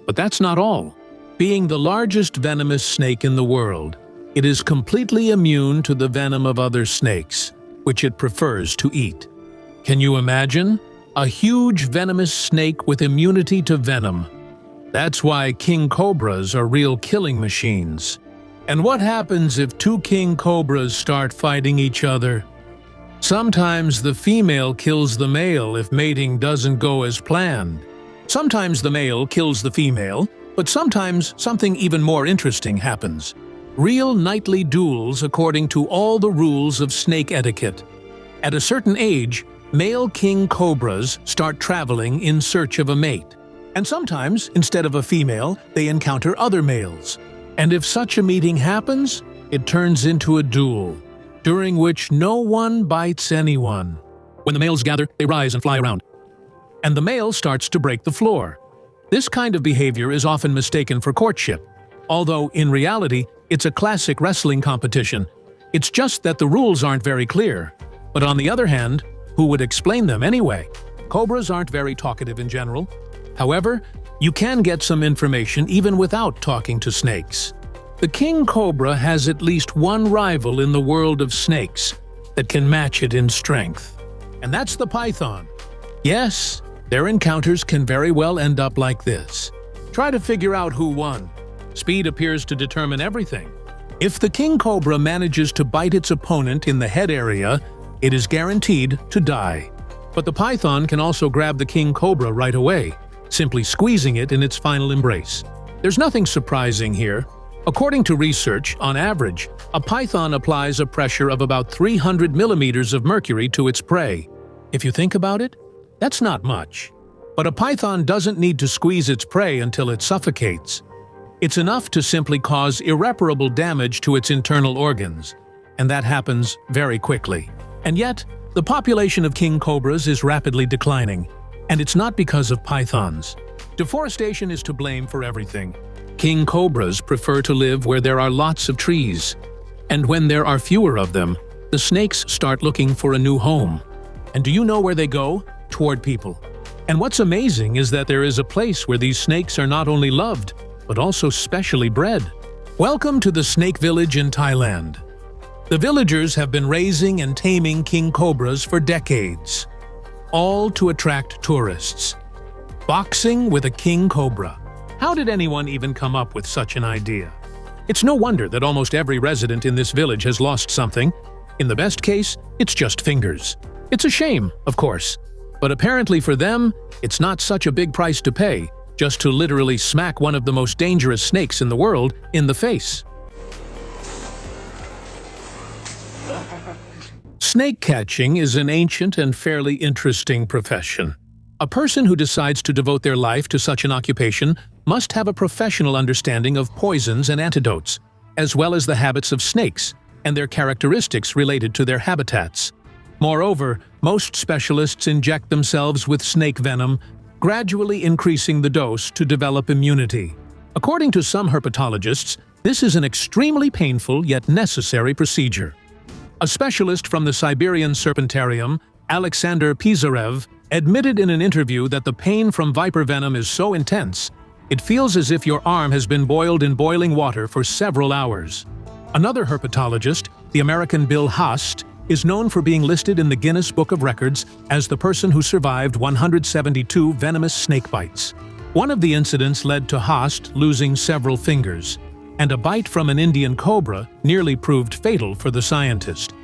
But that's not all. Being the largest venomous snake in the world, it is completely immune to the venom of other snakes, which it prefers to eat. Can you imagine? A huge venomous snake with immunity to venom. That's why king cobras are real killing machines. And what happens if 2 king cobras start fighting each other? Sometimes the female kills the male if mating doesn't go as planned. Sometimes the male kills the female, but sometimes something even more interesting happens. Real nightly duels according to all the rules of snake etiquette. At a certain age, male king cobras start traveling in search of a mate. And sometimes, instead of a female, they encounter other males. And if such a meeting happens, it turns into a duel, during which no one bites anyone. When the males gather, they rise and fly around. And the male starts to break the floor. This kind of behavior is often mistaken for courtship, although in reality, it's a classic wrestling competition. It's just that the rules aren't very clear. But on the other hand, who would explain them anyway? Cobras aren't very talkative in general. However, you can get some information even without talking to snakes. The king cobra has at least one rival in the world of snakes that can match it in strength. And that's the python. Yes, their encounters can very well end up like this. Try to figure out who won. Speed appears to determine everything. If the king cobra manages to bite its opponent in the head area, it is guaranteed to die. But the python can also grab the king cobra right away, simply squeezing it in its final embrace. There's nothing surprising here. According to research, on average, a python applies a pressure of about 300 millimeters of mercury to its prey. If you think about it, that's not much. But a python doesn't need to squeeze its prey until it suffocates. It's enough to simply cause irreparable damage to its internal organs, and that happens very quickly. And yet, the population of king cobras is rapidly declining, and it's not because of pythons. Deforestation is to blame for everything. King cobras prefer to live where there are lots of trees, and when there are fewer of them, the snakes start looking for a new home. And do you know where they go? Toward people. And what's amazing is that there is a place where these snakes are not only loved, but also specially bred. Welcome to the snake village in Thailand. The villagers have been raising and taming king cobras for decades, all to attract tourists. Boxing with a king cobra. How did anyone even come up with such an idea? It's no wonder that almost every resident in this village has lost something. In the best case, it's just fingers. It's a shame, of course. But apparently for them, it's not such a big price to pay, just to literally smack one of the most dangerous snakes in the world in the face. Snake catching is an ancient and fairly interesting profession. A person who decides to devote their life to such an occupation must have a professional understanding of poisons and antidotes, as well as the habits of snakes and their characteristics related to their habitats. Moreover, most specialists inject themselves with snake venom, gradually increasing the dose to develop immunity. According to some herpetologists, this is an extremely painful yet necessary procedure. A specialist from the Siberian Serpentarium, Alexander Pisarev, admitted in an interview that the pain from viper venom is so intense, it feels as if your arm has been boiled in boiling water for several hours. Another herpetologist, the American Bill Haast, is known for being listed in the Guinness Book of Records as the person who survived 172 venomous snake bites. One of the incidents led to Haast losing several fingers, and a bite from an Indian cobra nearly proved fatal for the scientist.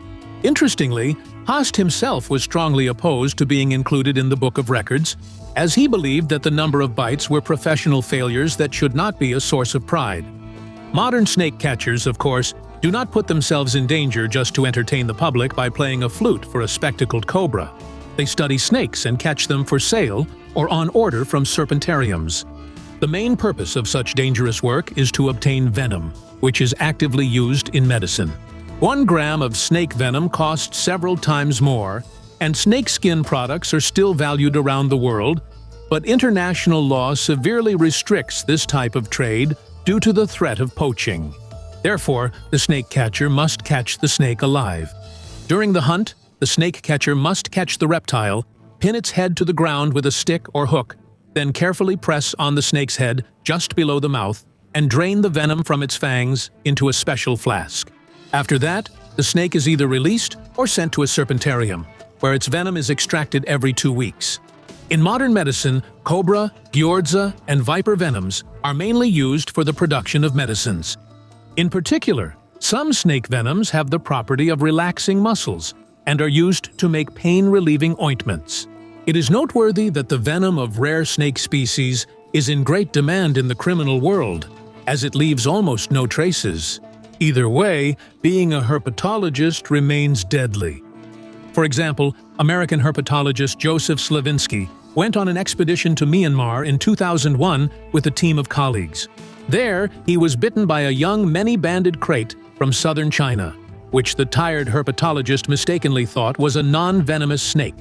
Interestingly, Haast himself was strongly opposed to being included in the Book of Records, as he believed that the number of bites were professional failures that should not be a source of pride. Modern snake catchers, of course, do not put themselves in danger just to entertain the public by playing a flute for a spectacled cobra. They study snakes and catch them for sale or on order from serpentariums. The main purpose of such dangerous work is to obtain venom, which is actively used in medicine. 1 gram of snake venom costs several times more, and snakeskin products are still valued around the world, but international law severely restricts this type of trade due to the threat of poaching. Therefore, the snake catcher must catch the snake alive. During the hunt, the snake catcher must catch the reptile, pin its head to the ground with a stick or hook, then carefully press on the snake's head just below the mouth and drain the venom from its fangs into a special flask. After that, the snake is either released or sent to a serpentarium, where its venom is extracted every 2 weeks. In modern medicine, cobra, gyordza, and viper venoms are mainly used for the production of medicines. In particular, some snake venoms have the property of relaxing muscles and are used to make pain-relieving ointments. It is noteworthy that the venom of rare snake species is in great demand in the criminal world, as it leaves almost no traces. Either way, being a herpetologist remains deadly. For example, American herpetologist Joseph Slavinsky went on an expedition to Myanmar in 2001 with a team of colleagues. There, he was bitten by a young many-banded krait from southern China, which the tired herpetologist mistakenly thought was a non-venomous snake.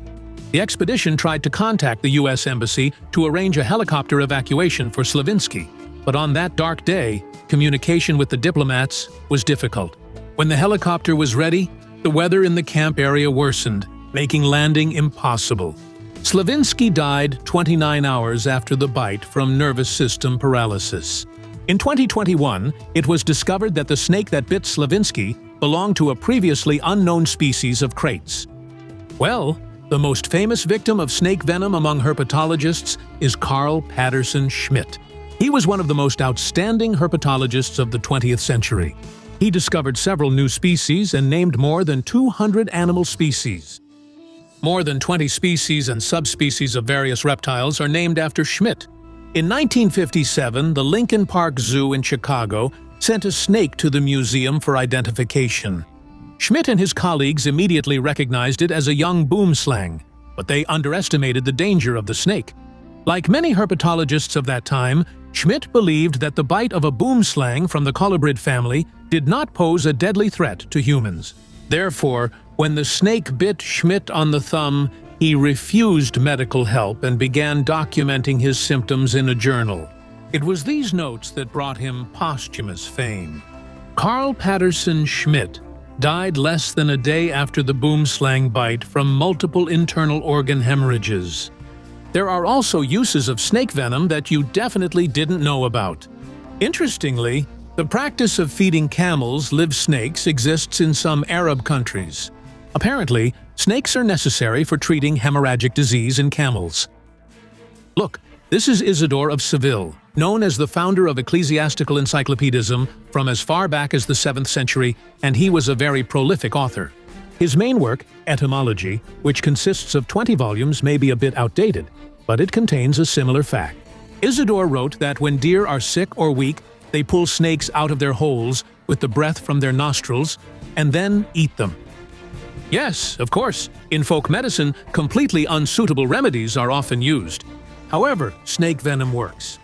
The expedition tried to contact the U.S. Embassy to arrange a helicopter evacuation for Slavinsky, but on that dark day, communication with the diplomats was difficult. When the helicopter was ready, the weather in the camp area worsened, making landing impossible. Slavinsky died 29 hours after the bite from nervous system paralysis. In 2021, it was discovered that the snake that bit Slavinsky belonged to a previously unknown species of kraits. Well, the most famous victim of snake venom among herpetologists is Carl Patterson Schmidt. He was one of the most outstanding herpetologists of the 20th century. He discovered several new species and named more than 200 animal species. More than 20 species and subspecies of various reptiles are named after Schmidt. In 1957, the Lincoln Park Zoo in Chicago sent a snake to the museum for identification. Schmidt and his colleagues immediately recognized it as a young boomslang, but they underestimated the danger of the snake. Like many herpetologists of that time, Schmidt believed that the bite of a boomslang from the colubrid family did not pose a deadly threat to humans. Therefore, when the snake bit Schmidt on the thumb, he refused medical help and began documenting his symptoms in a journal. It was these notes that brought him posthumous fame. Carl Patterson Schmidt died less than a day after the boomslang bite from multiple internal organ hemorrhages. There are also uses of snake venom that you definitely didn't know about. Interestingly, the practice of feeding camels live snakes exists in some Arab countries. Apparently, snakes are necessary for treating hemorrhagic disease in camels. Look, This is Isidore of Seville, known as the founder of ecclesiastical encyclopedism from as far back as the 7th century, and he was a very prolific author. His main work, Etymology, which consists of 20 volumes, may be a bit outdated, but it contains a similar fact. Isidore wrote that when deer are sick or weak, they pull snakes out of their holes with the breath from their nostrils and then eat them. Yes, of course, in folk medicine, completely unsuitable remedies are often used. However, snake venom works.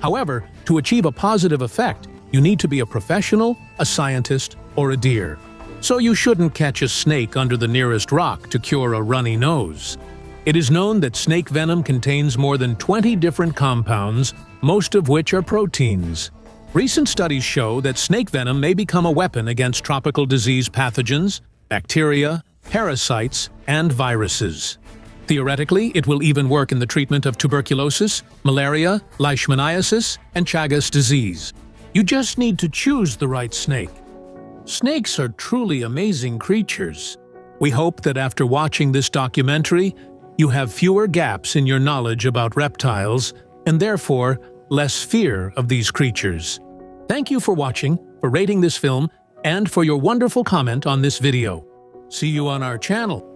However, to achieve a positive effect, you need to be a professional, a scientist, or a deer. So you shouldn't catch a snake under the nearest rock to cure a runny nose. It is known that snake venom contains more than 20 different compounds, most of which are proteins. Recent studies show that snake venom may become a weapon against tropical disease pathogens, bacteria, parasites, and viruses. Theoretically, it will even work in the treatment of tuberculosis, malaria, leishmaniasis, and Chagas disease. You just need to choose the right snake. Snakes are truly amazing creatures. We hope that after watching this documentary, you have fewer gaps in your knowledge about reptiles and therefore less fear of these creatures. Thank you for watching, for rating this film, and for your wonderful comment on this video. See you on our channel.